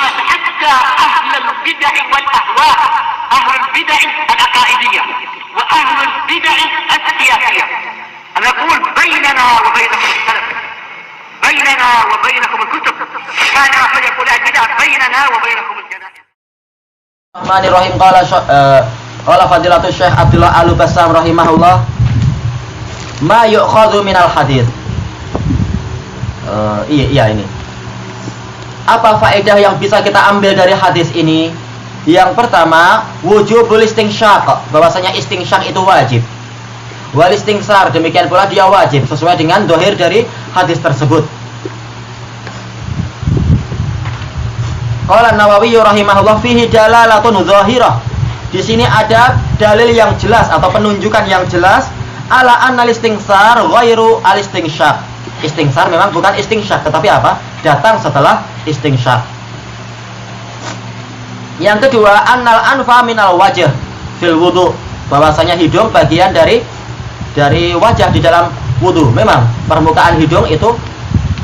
حتى أهل البدع والأهواء، أهل البدع العقائدية وأهل البدع السياسية. أنا أقول بيننا وبينكم السلف، بيننا وبينكم الكتب، كان أحد يقول البدع بيننا وبينكم الجنائز. Bismillahirrahmanirrahim. Qala fadilatul Syekh Abdullah Al-Bassam rahimahullah, ma yu'khadhu minal hadits. Iya ini. Apa faedah yang bisa kita ambil dari hadis ini? Yang pertama, wujubul istingsyak, bahwasanya istingsyak itu wajib. Wal istingsar, demikian pula dia wajib sesuai dengan dohir dari hadis tersebut. Qala Nawawi rahimahullah fihi dalalatun zahirah. Di sini ada dalil yang jelas atau penunjukan yang jelas ala annal istingsar ghairu al istingsyak. Istingsar memang bukan istingsyak, tetapi apa? Datang setelah istingsyak. Yang kedua, annal anfa minal wajh fil wudu, bahwasanya hidung bagian dari wajah di dalam wudu. Memang permukaan hidung itu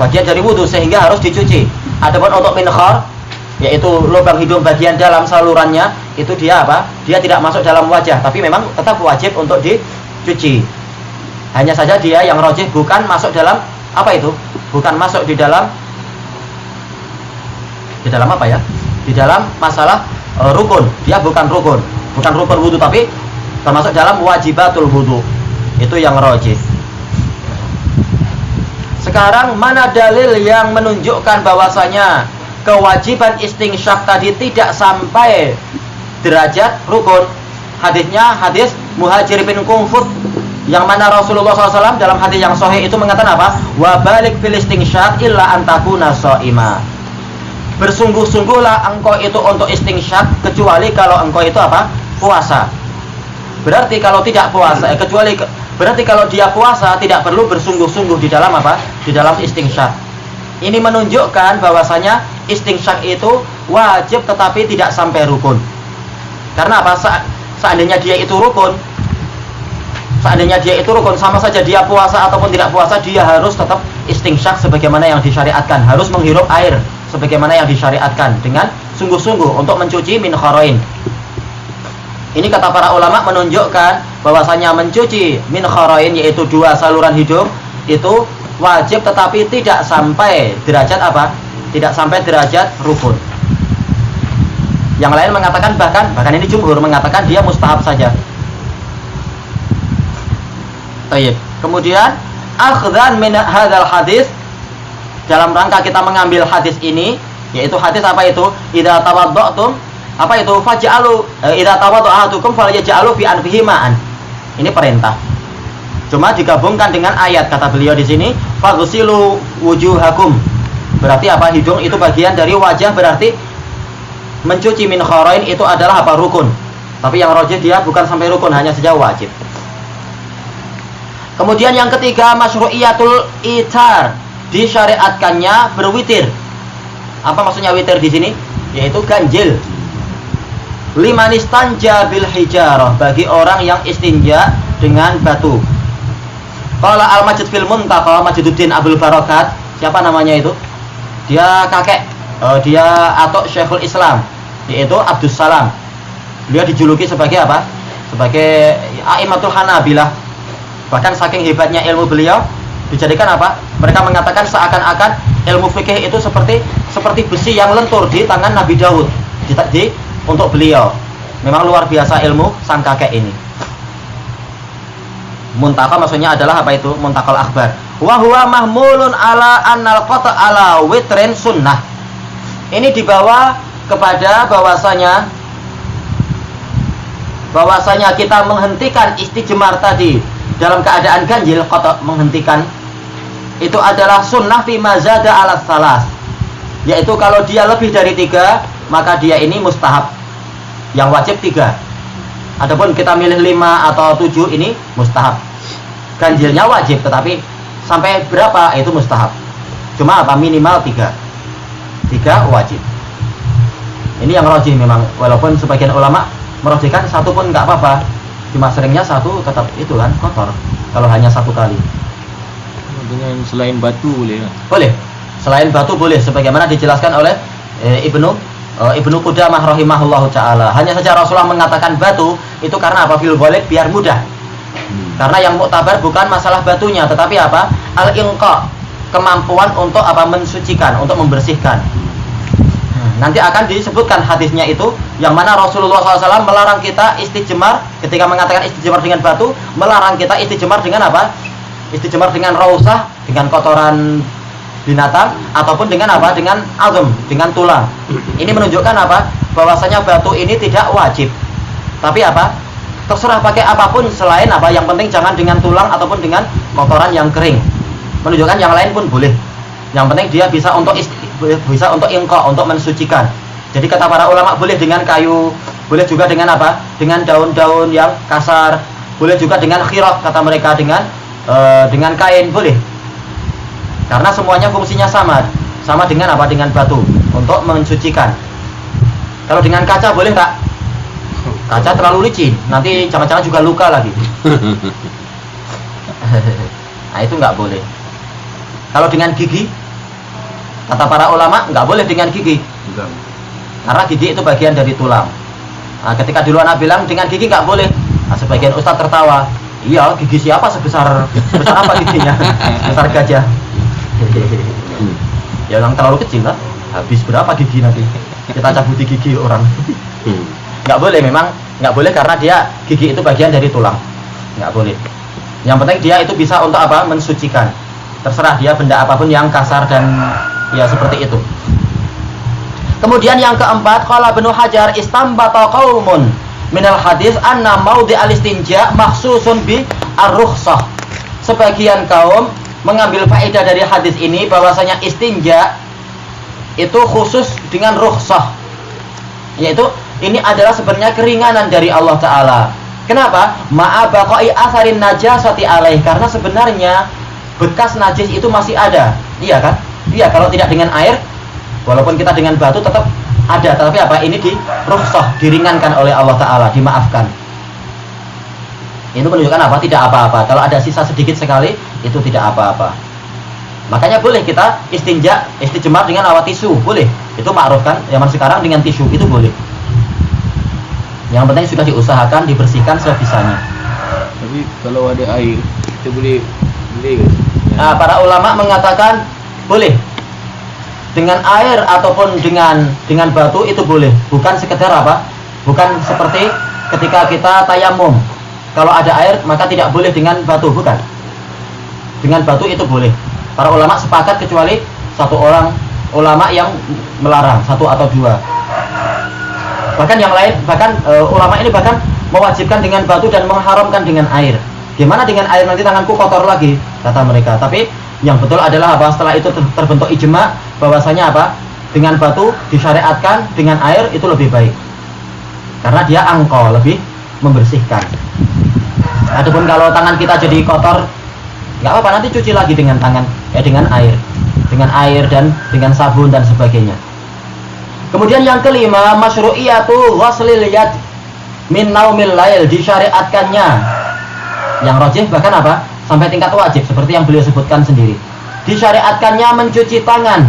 bagian dari wudu sehingga harus dicuci. Adapun untuk minkhar, yaitu lubang hidung bagian dalam salurannya, itu dia apa? Dia tidak masuk dalam wajah, tapi memang tetap wajib untuk dicuci. Hanya saja dia yang rajih bukan masuk dalam apa itu? Bukan masuk di dalam apa ya? Di dalam masalah rukun. Dia bukan rukun wudu, tapi termasuk dalam wajibatul wudu. Itu yang rajih. Sekarang mana dalil yang menunjukkan bahwasanya kewajiban istingsyak tadi tidak sampai derajat rukun? Hadisnya hadis Muhajir bin Qunfud, yang mana Rasulullah SAW dalam hadis yang sahih itu mengatakan apa? Wa balik fil istingsyak illa antakuna shaima. Bersungguh-sungguhlah engkau itu untuk istingsyak kecuali kalau engkau itu apa? Puasa. Berarti kalau tidak puasa, berarti kalau dia puasa tidak perlu bersungguh-sungguh di dalam apa? Di dalam istingsyak. Ini menunjukkan bahwasanya istingsyak itu wajib tetapi tidak sampai rukun. Karena apa? Seandainya dia itu rukun, sama saja dia puasa ataupun tidak puasa, dia harus tetap istingsyak sebagaimana yang disyariatkan, harus menghirup air sebagaimana yang disyariatkan dengan sungguh-sungguh untuk mencuci min kharain. Ini kata para ulama menunjukkan bahwasanya mencuci min kharain, yaitu dua saluran hidung, itu wajib tetapi tidak sampai derajat apa? Tidak sampai derajat rukun. Yang lain mengatakan bahkan ini jumhur mengatakan dia mustahab saja. Baik. Kemudian akhdhan min hadzal hadis, dalam rangka kita mengambil hadis ini, yaitu hadis apa itu? Idza tawadda'tum, apa itu? Faj'alu idza tawadda'atukum falyaj'alu fi anfihi ma'an. Ini perintah. Cuma digabungkan dengan ayat, kata beliau di sini, faghsilu wujuhakum. Berarti apa? Hidung itu bagian dari wajah, berarti mencuci min kharain itu adalah apa? Rukun. Tapi yang rajih dia bukan sampai rukun, hanya saja wajib. Kemudian yang ketiga, masyru'iyatul itar, disyariatkannya berwitir. Apa maksudnya witir di sini? Yaitu ganjil. Liman istanja bil hijarah, bagi orang yang istinja dengan batu. Qala al-Majid fil Muntaqa, Majiduddin Abdul Barakat, siapa namanya itu? Dia kakek, dia atuk Syekhul Islam, yaitu Abdus Salam. Dia dijuluki sebagai apa? Sebagai A'immatul Hanabilah. Bahkan saking hebatnya ilmu beliau, dijadikan apa? Mereka mengatakan seakan-akan ilmu fikih itu seperti besi yang lentur di tangan Nabi Daud. Untuk beliau memang luar biasa ilmu sang kakek ini. Muntaka maksudnya adalah apa itu? Muntakal akhbar. Wa huwa mahmulun ala annal qata' ala witrin sunnah. Ini dibawa kepada bahwasanya kita menghentikan istijmar tadi dalam keadaan ganjil, qata' menghentikan, itu adalah sunnah fi mazada ala salas, yaitu kalau dia lebih dari 3 maka dia ini mustahab. Yang wajib 3. Adapun kita milih 5 atau 7 ini mustahab. Ganjilnya wajib, tetapi sampai berapa itu mustahab. Cuma apa? Minimal 3 wajib. Ini yang rajih memang, walaupun sebagian ulama merajihkan 1 pun nggak apa-apa. Cuma seringnya 1 tetap itu kan kotor kalau hanya 1 kali. Dengan selain batu boleh kan? Boleh. Selain batu boleh, sebagaimana dijelaskan oleh Ibnu Qudamah rahimahullahu taala. Hanya saja Rasulullah mengatakan batu itu karena apa? Fil ghalib biar mudah. Karena yang muktabar bukan masalah batunya, tetapi apa? Al-inqa, kemampuan untuk apa? Mensucikan, untuk membersihkan. Nanti akan disebutkan hadisnya itu, yang mana Rasulullah SAW melarang kita istijmar. Ketika mengatakan istijmar dengan batu, melarang kita istijmar dengan apa? Istijmar dengan rausah, dengan kotoran binatang, ataupun dengan apa? Dengan azm, dengan tulang. Ini menunjukkan apa? Bahwasanya batu ini tidak wajib. Tapi apa? Terserah pakai apapun selain apa? Yang penting jangan dengan tulang ataupun dengan kotoran yang kering. Menunjukkan yang lain pun boleh. Yang penting dia bisa untuk inqa, untuk mensucikan. Jadi kata para ulama boleh dengan kayu, boleh juga dengan apa? Dengan daun-daun yang kasar, boleh juga dengan khirat kata mereka, dengan kain boleh. Karena semuanya fungsinya sama dengan apa? Dengan batu untuk mensucikan. Kalau dengan kaca boleh tak? Kaca terlalu licin, nanti jangan-jangan juga luka lagi. Nah itu nggak boleh. Kalau dengan gigi, kata para ulama nggak boleh dengan gigi. Karena gigi itu bagian dari tulang. Nah, ketika dulu anak bilang dengan gigi nggak boleh, nah, sebagian ustadz tertawa. Iya, gigi siapa sebesar apa giginya? Sebesar gajah. Ya yang terlalu kecil lah. Habis berapa gigi nanti? Kita cabuti gigi orang. Nggak boleh, memang nggak boleh karena dia gigi itu bagian dari tulang. Nggak boleh. Yang penting dia itu bisa untuk apa? Mensucikan. Terserah dia benda apapun yang kasar dan ya seperti itu. Kemudian yang keempat, qala Ibnu Hajar istambata qaumun minal hadis anna maudhi al-istinja makhsusun bi ar-rukhsah. Sebagian kaum mengambil faedah dari hadis ini bahwasanya istinja itu khusus dengan rukhsah. Yaitu ini adalah sebenarnya keringanan dari Allah taala. Kenapa? Ma'a baqa'i atharin najasati alaih, karena sebenarnya bekas najis itu masih ada. Iya kan? Iya, kalau tidak dengan air, walaupun kita dengan batu tetap ada, tetapi apa? Ini di rukhsah, diringankan oleh Allah taala, dimaafkan. Itu menunjukkan apa? Tidak apa-apa. Kalau ada sisa sedikit sekali, itu tidak apa-apa. Makanya boleh kita istijmar dengan awat tisu, boleh. Itu ma'ruf kan? Zaman sekarang dengan tisu itu boleh. Yang penting sudah diusahakan, dibersihkan sebisanya. Tapi kalau ada air, kita boleh guys. Nah, para ulama mengatakan boleh. Dengan air ataupun dengan batu itu boleh. Bukan sekedar apa? Bukan seperti ketika kita tayamum. Kalau ada air maka tidak boleh dengan batu, bukan. Dengan batu itu boleh. Para ulama sepakat kecuali satu orang ulama yang melarang, satu atau dua. Bahkan yang lain, ulama ini bahkan mewajibkan dengan batu dan mengharamkan dengan air. Gimana dengan air, nanti tanganku kotor lagi, kata mereka. Tapi yang betul adalah apa? Setelah itu terbentuk ijma bahwasanya apa? Dengan batu disyariatkan, dengan air itu lebih baik. Karena dia angko, lebih membersihkan. Adapun kalau tangan kita jadi kotor, nggak apa-apa, nanti cuci lagi dengan tangan, dengan air dan dengan sabun dan sebagainya. Kemudian yang kelima, masyru'iyatu ghuslil yad min naumil lail, disyariatkannya. Yang rajih bahkan apa? Sampai tingkat wajib seperti yang beliau sebutkan sendiri. Disyariatkannya mencuci tangan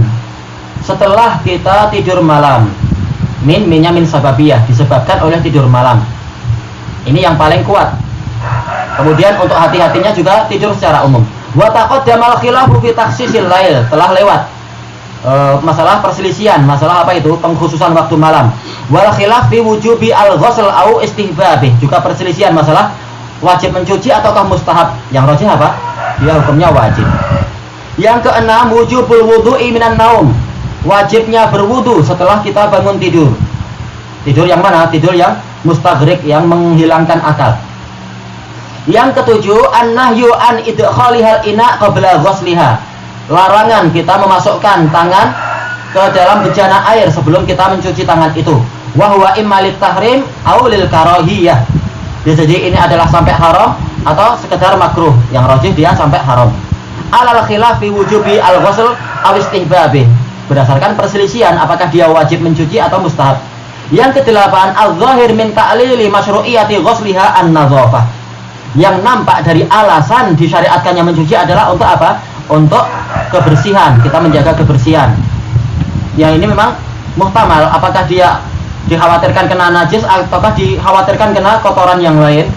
setelah kita tidur malam. Minnya min sababiyah, disebabkan oleh tidur malam. Ini yang paling kuat. Kemudian untuk hati-hatinya juga tidur secara umum. Wa taqaddamal khilafu fi takhsisil lail, telah lewat masalah perselisihan, masalah apa itu? Pengkhususan waktu malam. Wal khilaf fi wujubi al-ghusl au istihbabih, juga perselisihan masalah wajib mencuci ataukah mustahab. Yang rajih apa? Dia hukumnya wajib. Yang keenam, wujubul wudu'i minan naum, wajibnya berwudu setelah kita bangun tidur. Tidur yang mana? Tidur yang mustaghriq, yang menghilangkan akal. Yang ketujuh, an-nahyu an idkhalihal ina qabla ghusliha, larangan kita memasukkan tangan ke dalam bejana air sebelum kita mencuci tangan itu. Wa huwa imma lit tahrim aw lil karahiyah. Bisa jadi ini adalah sampai haram atau sekedar makruh. Yang rajih dia sampai haram. Alal khilafi wujubi al-ghusl aw istihbabih, berdasarkan perselisihan apakah dia wajib mencuci atau mustahab. Yang kedelapan, al-zahir min ta'lili masyru'iyati ghusliha an-nadhafah, yang nampak dari alasan disyariatkannya mencuci adalah untuk apa? Untuk kebersihan, kita menjaga kebersihan. Yang ini memang muhtamal, apakah dia dikhawatirkan kena najis ataukah dikhawatirkan kena kotoran yang lain.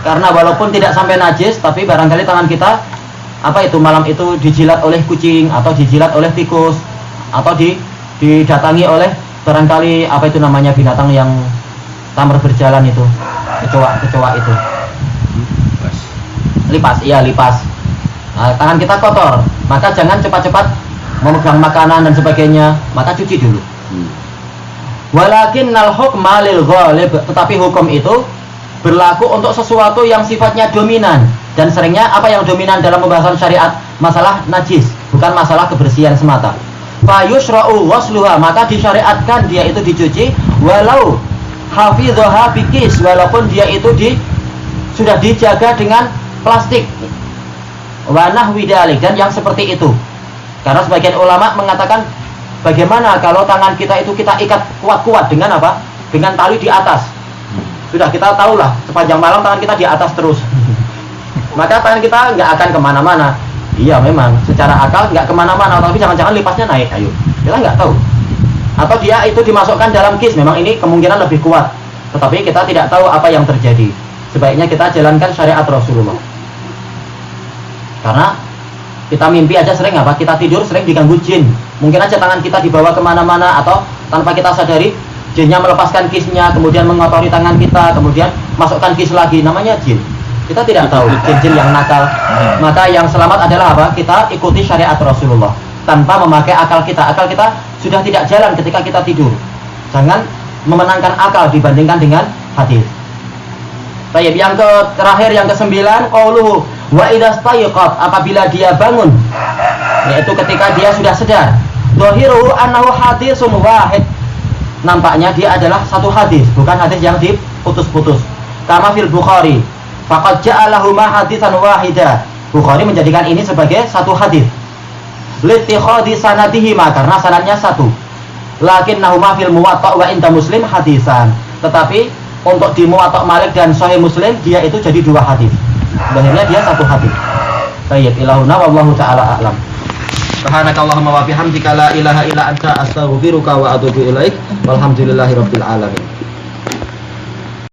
Karena walaupun tidak sampai najis, tapi barangkali tangan kita malam itu dijilat oleh kucing atau dijilat oleh tikus atau didatangi oleh barangkali binatang yang tamar berjalan itu, kecoa itu. Lipas. Nah, tangan kita kotor, maka jangan cepat-cepat memegang makanan dan sebagainya, maka cuci dulu. Walakinnal hukma lil ghalib, tetapi hukum itu berlaku untuk sesuatu yang sifatnya dominan, dan seringnya apa yang dominan dalam pembahasan syariat masalah najis, bukan masalah kebersihan semata. Fa yusra'u wasluha, maka disyariatkan dia itu dicuci walau hafidhaha bikis, walaupun dia itu sudah dijaga dengan plastik. Wa nahwi dzalik, dan yang seperti itu. Karena sebagian ulama mengatakan bagaimana kalau tangan kita itu kita ikat kuat-kuat dengan apa? Dengan tali di atas. Sudah kita tahulah sepanjang malam tangan kita di atas terus. Maka tangan kita nggak akan kemana-mana. Iya memang secara akal nggak kemana-mana, tapi jangan-jangan lipasnya naik. Ayo, kita nggak tahu. Atau dia itu dimasukkan dalam kis, memang ini kemungkinan lebih kuat. Tetapi kita tidak tahu apa yang terjadi. Sebaiknya kita jalankan syariat Rasulullah. Karena kita mimpi aja sering kita tidur sering diganggu jin. Mungkin aja tangan kita dibawa kemana-mana, atau tanpa kita sadari jinnya melepaskan kisnya, kemudian mengotori tangan kita, kemudian masukkan kis lagi, namanya jin. Kita tidak tahu jin-jin yang nakal. Maka yang selamat adalah kita ikuti syariat Rasulullah tanpa memakai akal kita. Akal kita sudah tidak jalan ketika kita tidur. Jangan memenangkan akal dibandingkan dengan hadis. Baik, yang terakhir yang ke-9, qauluhu wa idza stayqat, apabila dia bangun, yaitu ketika dia sudah sadar. Dhahiruhu annahu hadisun wahid, nampaknya dia adalah satu hadis, bukan hadis yang diputus-putus. Kama fil Bukhari, faqad ja'alahuma hadisan wahida. Bukhari menjadikan ini sebagai satu hadis. Litikhadi sanadihima, karena sanadnya satu. Lakinnahuma fil Muwatta wa inda Muslim hadisan. Tetapi untuk di Muwatta Malik dan Sahih Muslim dia itu jadi dua hadis. Sebenarnya dia satu hadis. Baik, ilahuna wallahu taala a'lam. Subhanakallahumma wa bihamdika la ilaha illa anta astaghfiruka wa atubu ilaik. Walhamdulillahirabbil alamin.